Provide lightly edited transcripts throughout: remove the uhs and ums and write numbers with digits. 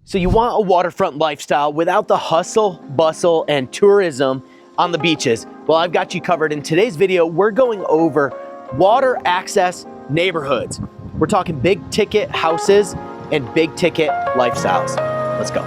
So you want a waterfront lifestyle without the hustle, bustle, and tourism on the beaches? Well, I've got you covered. In today's video, we're going over water access neighborhoods. We're talking big ticket houses and big ticket lifestyles. Let's go.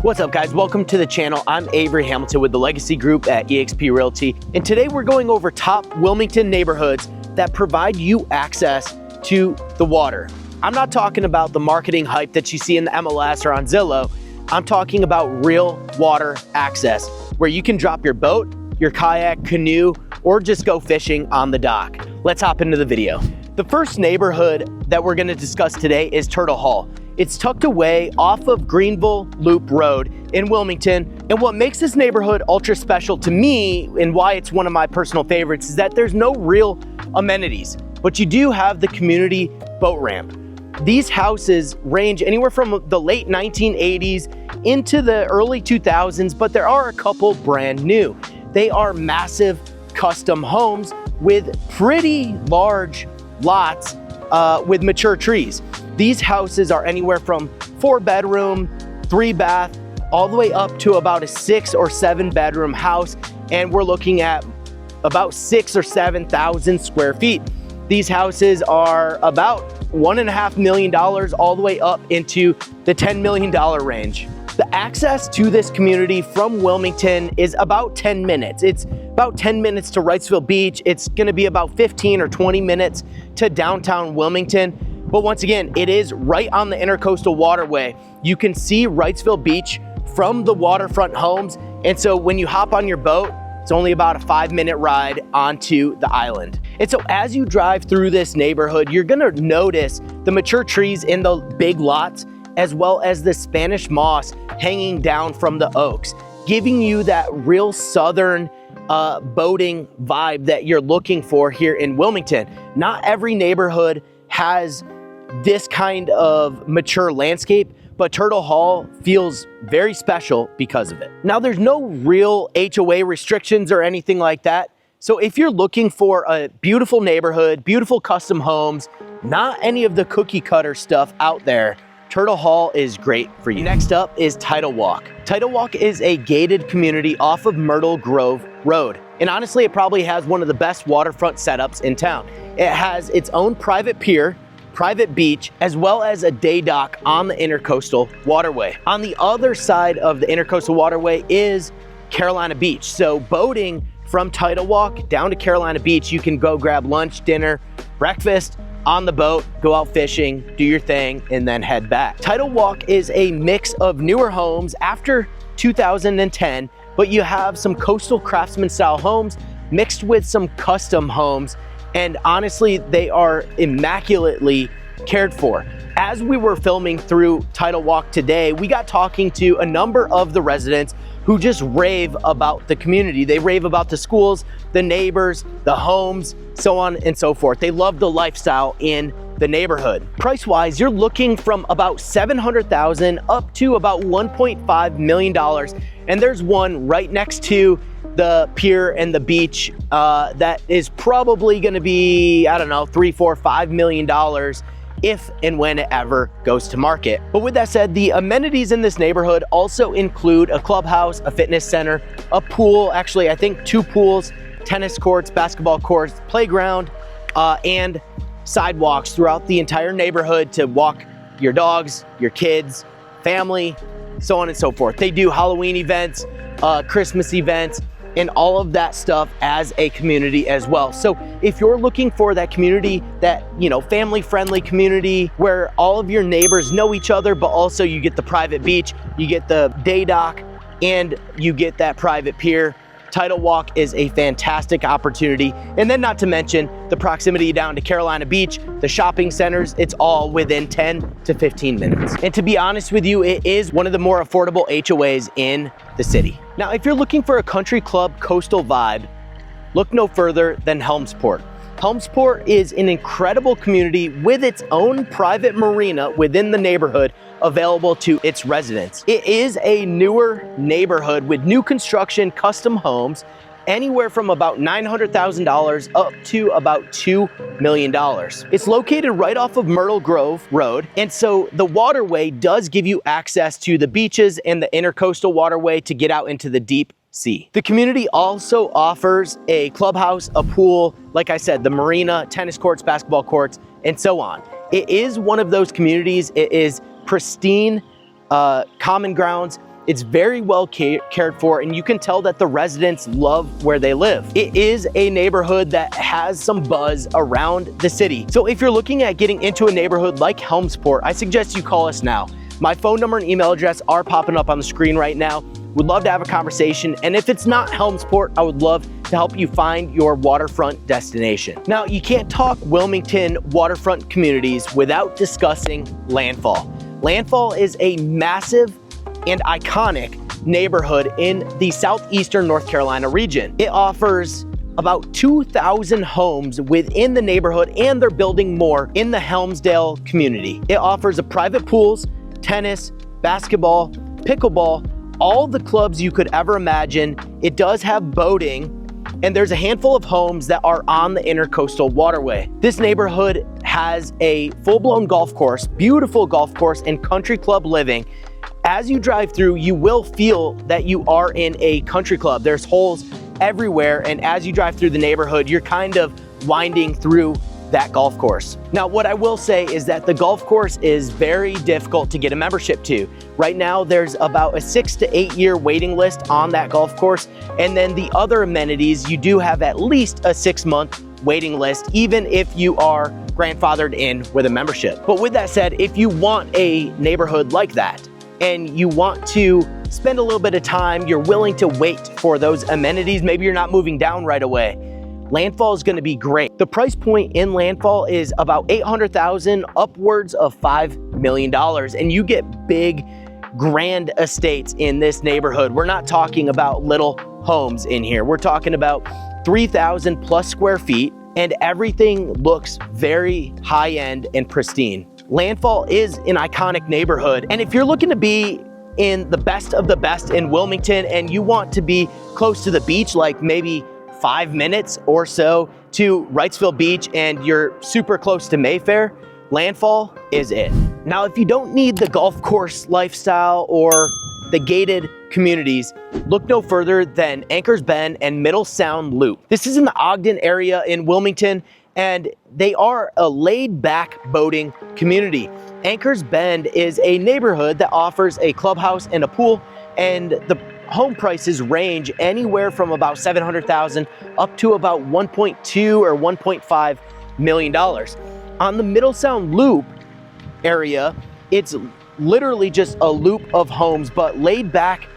What's up, guys? Welcome to the channel. I'm Avery Hamilton with the Legacy Group at eXp Realty. And today we're going over top Wilmington neighborhoods that provide you access to the water. I'm not talking about the marketing hype that you see in the MLS or on Zillow. I'm talking about real water access where you can drop your boat, your kayak, canoe, or just go fishing on the dock. Let's hop into the video. The first neighborhood that we're going to discuss today is Tidal Walk. It's tucked away off of Greenville Loop Road in Wilmington. And what makes this neighborhood ultra special to me and why it's one of my personal favorites is that there's no real amenities, but you do have the community boat ramp. These houses range anywhere from the late 1980s into the early 2000s, but there are a couple brand new. They are massive custom homes with pretty large lots with mature trees. These houses are anywhere from 4-bedroom, 3-bath, all the way up to about a 6 or 7-bedroom house. And we're looking at about 6,000 or 7,000 square feet. These houses are about $1.5 million all the way up into the $10 million range. The access to this community from Wilmington is about 10 minutes. It's about 10 minutes to Wrightsville Beach. It's gonna be about 15 or 20 minutes to downtown Wilmington. But once again, it is right on the Intercoastal Waterway. You can see Wrightsville Beach from the waterfront homes. And so when you hop on your boat, it's only about a 5-minute ride onto the island. And so as you drive through this neighborhood, you're gonna notice the mature trees in the big lots, as well as the Spanish moss hanging down from the oaks, giving you that real southern boating vibe that you're looking for here in Wilmington. Not every neighborhood has this kind of mature landscape, but Tidal Walk feels very special because of it. Now, there's no real HOA restrictions or anything like that. So if you're looking for a beautiful neighborhood, beautiful custom homes, not any of the cookie cutter stuff out there, Tidal Walk is great for you. Next up is Tidal Walk. Tidal Walk is a gated community off of Myrtle Grove Road. And honestly, it probably has one of the best waterfront setups in town. It has its own private pier, private beach, as well as a day dock on the Intercoastal Waterway. On the other side of the Intercoastal Waterway is Carolina Beach. So boating from Tidal Walk down to Carolina Beach, you can go grab lunch, dinner, breakfast on the boat, go out fishing, do your thing, and then head back. Tidal Walk is a mix of newer homes after 2010, but you have some coastal craftsman style homes mixed with some custom homes. And honestly, they are immaculately cared for. As we were filming through Tidal Walk today, we got talking to a number of the residents who just rave about the community. They rave about the schools, the neighbors, the homes, so on and so forth. They love the lifestyle in the neighborhood. Price-wise, you're looking from about $700,000 up to about $1.5 million. And there's one right next to the pier and the beach that is probably gonna be, I don't know, $3, $4, $5 million if and when it ever goes to market. But with that said, the amenities in this neighborhood also include a clubhouse, a fitness center, a pool, actually I think 2 pools, tennis courts, basketball courts, playground, and sidewalks throughout the entire neighborhood to walk your dogs, your kids, family, so on and so forth. They do Halloween events, Christmas events, and all of that stuff as a community as well. So if you're looking for that community, that, you know, family-friendly community where all of your neighbors know each other, but also you get the private beach, you get the day dock, and you get that private pier, Tidal Walk is a fantastic opportunity. And then not to mention the proximity down to Carolina Beach, the shopping centers, it's all within 10 to 15 minutes. And to be honest with you, it is one of the more affordable HOAs in the city. Now, if you're looking for a country club coastal vibe, look no further than Helmsport. Helmsport is an incredible community with its own private marina within the neighborhood available to its residents. It is a newer neighborhood with new construction, custom homes, anywhere from about $900,000 up to about $2 million. It's located right off of Myrtle Grove Road, and so the waterway does give you access to the beaches and the intercoastal waterway to get out into the deep sea. The community also offers a clubhouse, a pool, like I said, the marina, tennis courts, basketball courts, and so on. It is one of those communities. It is pristine, common grounds. It's very well cared for, and you can tell that the residents love where they live. It is a neighborhood that has some buzz around the city. So if you're looking at getting into a neighborhood like Helmsport, I suggest you call us now. My phone number and email address are popping up on the screen right now. Would love to have a conversation. And if it's not Helmsport, I would love to help you find your waterfront destination. Now, you can't talk Wilmington waterfront communities without discussing Landfall. Landfall is a massive and iconic neighborhood in the southeastern North Carolina region. It offers about 2,000 homes within the neighborhood, and they're building more in the Helmsdale community. It offers a private pools, tennis, basketball, pickleball, all the clubs you could ever imagine. It does have boating, and there's a handful of homes that are on the intercoastal waterway. This neighborhood has a full-blown golf course, beautiful golf course, and country club living. As you drive through, you will feel that you are in a country club. There's holes everywhere, and as you drive through the neighborhood, you're kind of winding through that golf course. Now, what I will say is that the golf course is very difficult to get a membership to. Right now, there's about a 6 to 8 year waiting list on that golf course. And then the other amenities, you do have at least a 6-month waiting list, even if you are grandfathered in with a membership. But with that said, if you want a neighborhood like that, and you want to spend a little bit of time, you're willing to wait for those amenities, maybe you're not moving down right away, Landfall is going to be great. The price point in Landfall is about $800,000 upwards of $5 million, and you get big, grand estates in this neighborhood. We're not talking about little homes in here. We're talking about 3,000 plus square feet, and everything looks very high-end and pristine. Landfall is an iconic neighborhood, and if you're looking to be in the best of the best in Wilmington and you want to be close to the beach, like maybe 5 minutes or so to Wrightsville Beach, and you're super close to Mayfair, Landfall is it. Now, if you don't need the golf course lifestyle or the gated communities, look no further than Anchors Bend and Middle Sound Loop. This is in the Ogden area in Wilmington, and they are a laid-back boating community. Anchors Bend is a neighborhood that offers a clubhouse and a pool, and the home prices range anywhere from about $700,000 up to about $1.2 or $1.5 million. On the Middle Sound Loop area, it's literally just a loop of homes, but laid back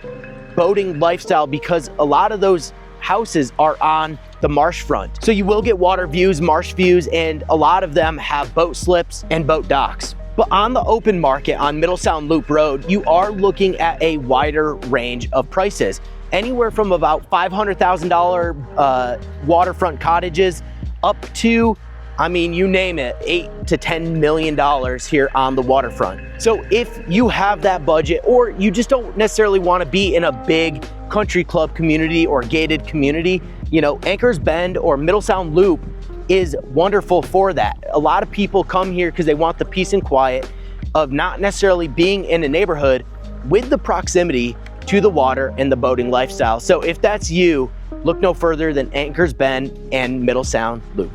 boating lifestyle, because a lot of those houses are on the marsh front. So you will get water views, marsh views, and a lot of them have boat slips and boat docks. But on the open market on Middle Sound Loop Road, you are looking at a wider range of prices, anywhere from about $500,000 waterfront cottages up to, I mean, you name it, $8 to $10 million here on the waterfront. So if you have that budget, or you just don't necessarily want to be in a big country club community or gated community, you know, Anchors Bend or Middle Sound Loop is wonderful for that. A lot of people come here because they want the peace and quiet of not necessarily being in a neighborhood with the proximity to the water and the boating lifestyle. So if that's you, look no further than Anchors Bend and Middle Sound Loop.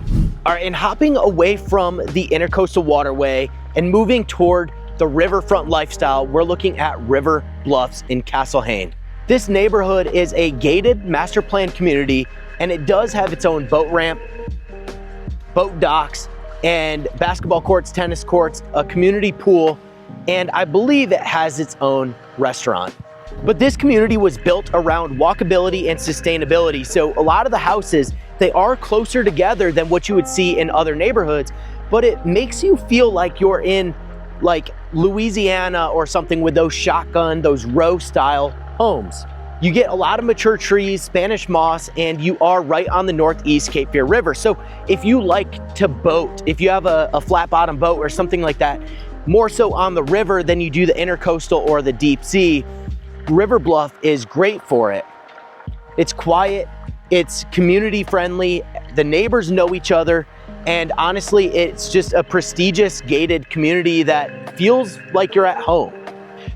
All right, and hopping away from the intercoastal waterway and moving toward the riverfront lifestyle, we're looking at River Bluffs in Castle Hayne. This neighborhood is a gated master plan community, and it does have its own boat ramp, boat docks, and basketball courts, tennis courts, a community pool, and I believe it has its own restaurant. But this community was built around walkability and sustainability. So a lot of the houses, they are closer together than what you would see in other neighborhoods, but it makes you feel like you're in like Louisiana or something with those shotgun, those row style homes. You get a lot of mature trees, Spanish moss, and you are right on the northeast Cape Fear River. So if you like to boat, if you have a flat bottom boat or something like that, more so on the river than you do the intercoastal or the deep sea, River Bluff is great for it. It's quiet, it's community friendly, the neighbors know each other, and honestly, it's just a prestigious gated community that feels like you're at home.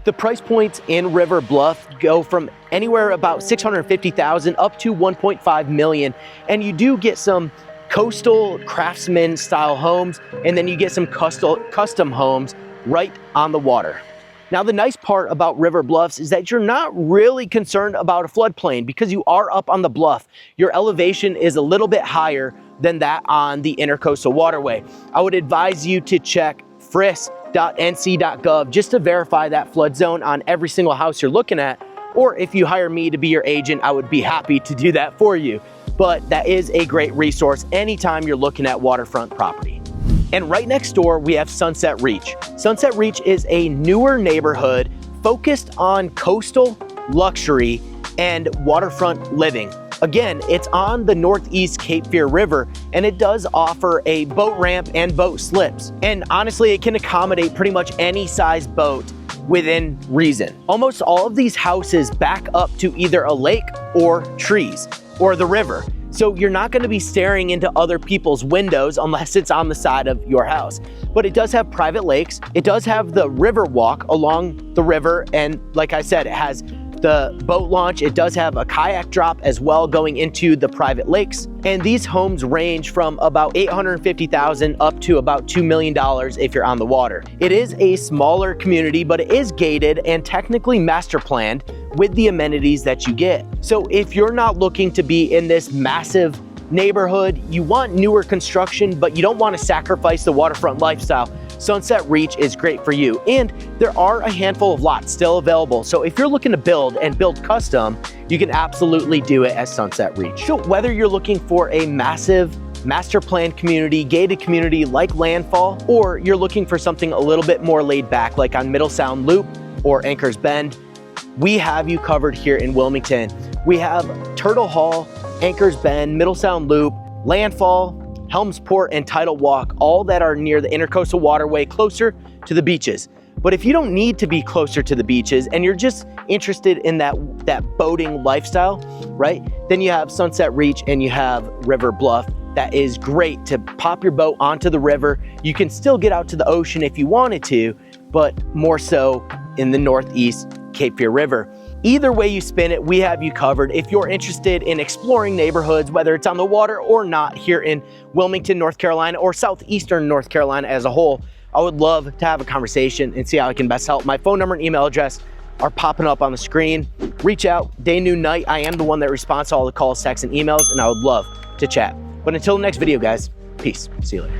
The price points in River Bluff go from anywhere about $650,000 up to $1.5 million, and you do get some coastal craftsman style homes, and then you get some custom homes right on the water. Now, the nice part about River Bluffs is that you're not really concerned about a floodplain because you are up on the bluff. Your elevation is a little bit higher than that on the Intercoastal Waterway. I would advise you to check fris.nc.gov just to verify that flood zone on every single house you're looking at, or if you hire me to be your agent, I would be happy to do that for you. But that is a great resource anytime you're looking at waterfront property. And right next door, we have Sunset Reach. Sunset Reach is a newer neighborhood focused on coastal luxury and waterfront living. Again, it's on the northeast Cape Fear River, and it does offer a boat ramp and boat slips. And honestly, it can accommodate pretty much any size boat within reason. Almost all of these houses back up to either a lake or trees or the river. So you're not going to be staring into other people's windows unless it's on the side of your house. But it does have private lakes. It does have the river walk along the river. And like I said, it has the boat launch. It does have a kayak drop as well going into the private lakes. And these homes range from about $850,000 up to about $2 million if you're on the water. It is a smaller community, but it is gated and technically master planned with the amenities that you get. So if you're not looking to be in this massive neighborhood, you want newer construction, but you don't want to sacrifice the waterfront lifestyle, Sunset Reach is great for you. And there are a handful of lots still available. So if you're looking to build and build custom, you can absolutely do it at Sunset Reach. So whether you're looking for a massive master planned community, gated community like Landfall, or you're looking for something a little bit more laid back like on Middle Sound Loop or Anchors Bend, we have you covered here in Wilmington. We have Turtle Hall, Anchors Bend, Middle Sound Loop, Landfall, Helmsport, and Tidal Walk, all that are near the Intercoastal Waterway closer to the beaches. But if you don't need to be closer to the beaches and you're just interested in that boating lifestyle, right? Then you have Sunset Reach and you have River Bluff. That is great to pop your boat onto the river. You can still get out to the ocean if you wanted to, but more so in the northeast Cape Fear River. Either way you spin it, we have you covered. If you're interested in exploring neighborhoods, whether it's on the water or not here in Wilmington, North Carolina, or southeastern North Carolina as a whole, I would love to have a conversation and see how I can best help. My phone number and email address are popping up on the screen. Reach out day, noon, night. I am the one that responds to all the calls, texts, and emails, and I would love to chat. But until the next video, guys, peace. See you later.